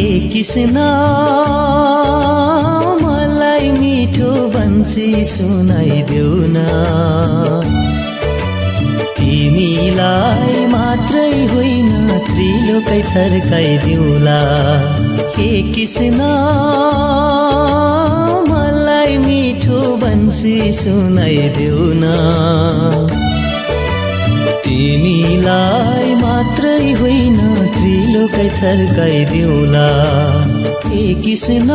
हे कृष्ण मलाई मिठो बन्सी सुनाइदेऊ न तिमीलाई मात्रै होइन त्रिलोकै थर्काइदेऊला हे कृष्ण मलाई मिठो बन्सी सुनाइदेऊ न तिमीलाई मात्रै होइन त्रिलोकै थर्काइदेऊला हे कृष्ण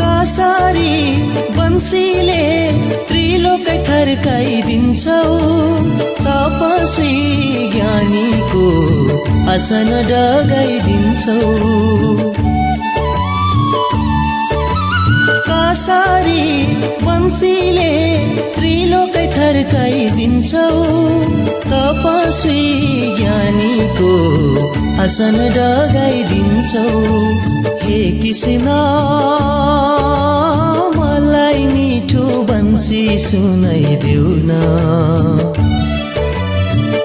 कसरी बन्सीले त्रिलोकै थर्काइदिन्छौ तपस्वी ज्ञानीको आसन डगाइदिन्छौ कसरी बन्सीले त्रिलोकै थर्काइदिन्छौ तपस्वी ज्ञानीको आसन डगाइदिन्छौ हे कृष्ण मलाई मिठो बन्सी सुनाइदेऊ न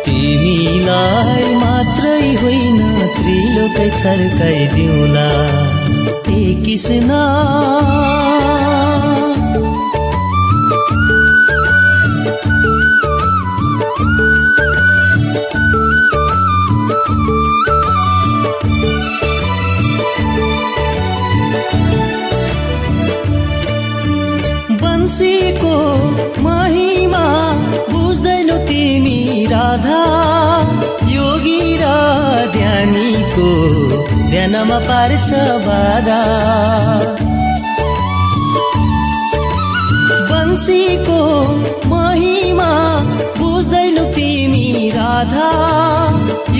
तिमीलाई मात्रै होइन त्रिलोकै थर्काइदेऊला हे कृष्ण बन्सीको महिमा बुझ्दैनौ तिमी राधा योगी र ध्यानीको ध्यानमा पार्छ बाधा बन्सीको महिमा बुझ्दैनौ तिमी राधा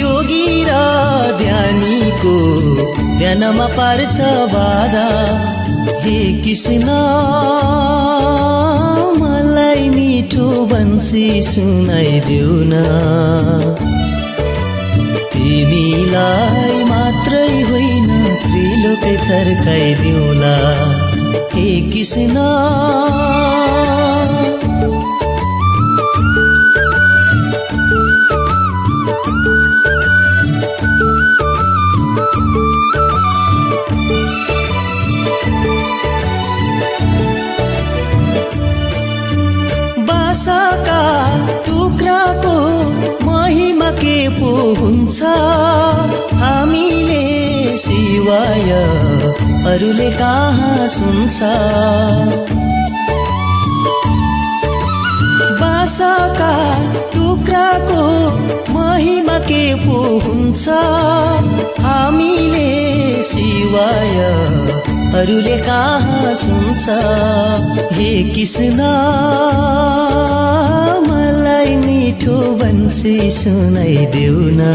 योगी र ध्यानीको ध्यानमा पार्छ बाधा हे कृष्ण मलाई मिठो बन्सी सुनाइदेऊ न तिमीलाई मात्रै होइन त्रिलोकै थर्काइदेऊला हे कृष्ण बासाका टुक्राको महिमा के पो हुन्छ हामीले सिवाय अरूले कहाँ सुन्छ बासाका टुक्राको महिमा के पो हुन्छ हामीले सिवाय अरूले कहाँ सुन्छ हे कृष्ण मलाई मिठो बन्सी सुनाइदेऊ न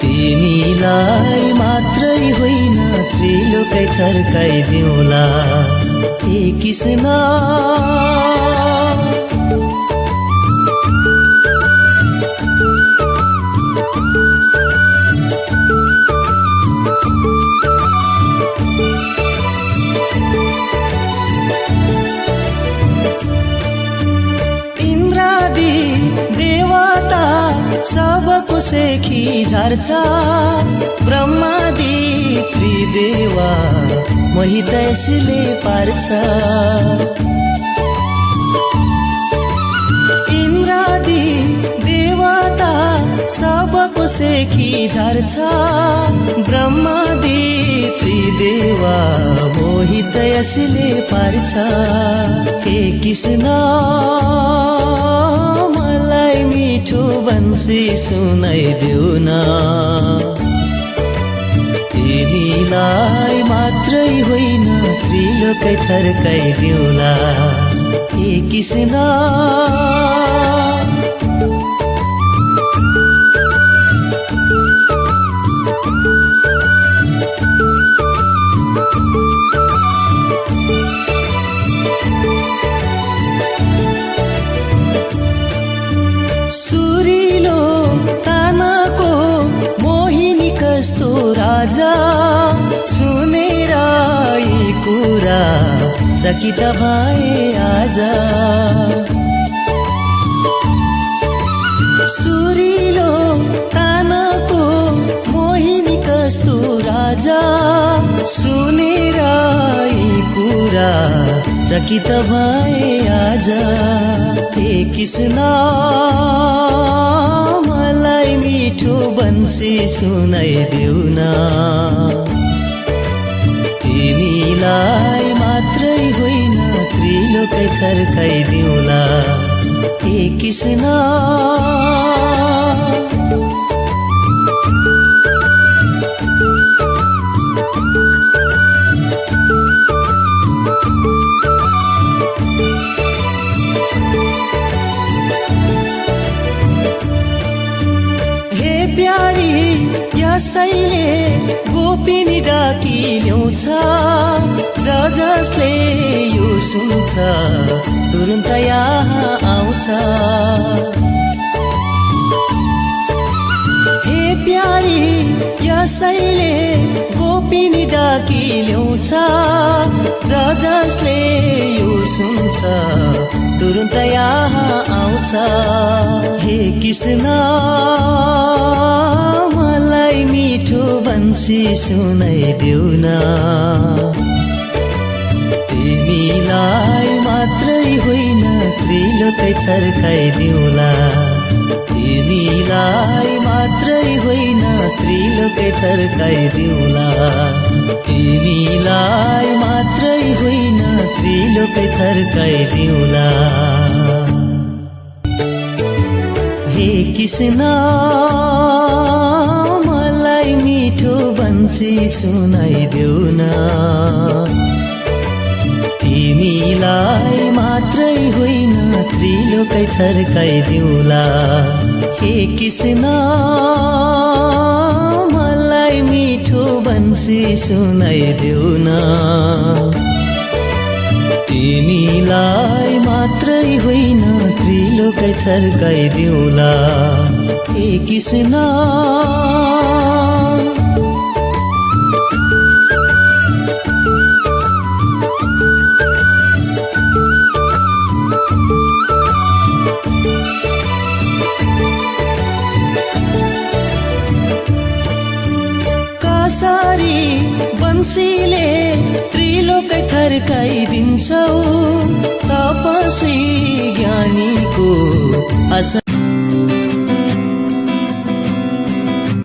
तिमीलाई मात्रै होइन त्रिलोकै थर्काइदेऊला हे कृष्ण देवता सबको सेखी झर्छ ब्रह्मादि त्रिदेवा मोहित यसले पार्छ इन्द्रादि देवता सबको सेखी झर्छ ब्रह्मादि त्रिदेवा मोहित यसले पार्छ हे कृष्ण मलाई मिठो बन्सी सुनाइदेऊ न तिमीलाई मात्रै होइन त्रिलोकै थर्काइदेऊला हे कृष्ण चकित भए आज सुरिलो तानको मोहिनी कस्तो राजा सुनेर यी कुरा चकित भए आज हे कृष्ण मलाई मिठो बन्सी सुनाइदेऊ न तिमीलाई मात्रै होइन त्रिलोकै थर्काइदिउँला हे कृष्ण हे प्यारी यसैले गोपिनी डाकी ल्याउँछ जसले यो सुन्छ तुरुन्त यहाँ आउँछ हे प्यारी यसैले गोपिनी डाकी ल्याउँछ जसले यो सुन्छ तुरुन्त यहाँ आउँछ हे कृष्ण मलाई मिठो बन्सी सुनाइदेऊ न तिमीलाई मात्रै होइन त्रिलोकै थर्काइदिउँला तिमीलाई मात्रै होइन त्रिलोकै थर्काइदिउँला तिमीलाई मात्रै होइन त्रिलोकै थर्काइदिउँला हे कृष्ण मलाई मिठो बन्सी सुनाइदेऊ न तिमीलाई मात्रै होइन त्रिलोकै थर्काइदिउँला हे कृष्ण मलाई मिठो बन्सी सुनाइदेऊ न तिमीलाई मात्रै होइन त्रिलोकै थर्काइदिउँला हे कृष्ण कसरी बन्सीले त्रिलोकै थर्काइदिन्छौ तपस्वी ज्ञानीको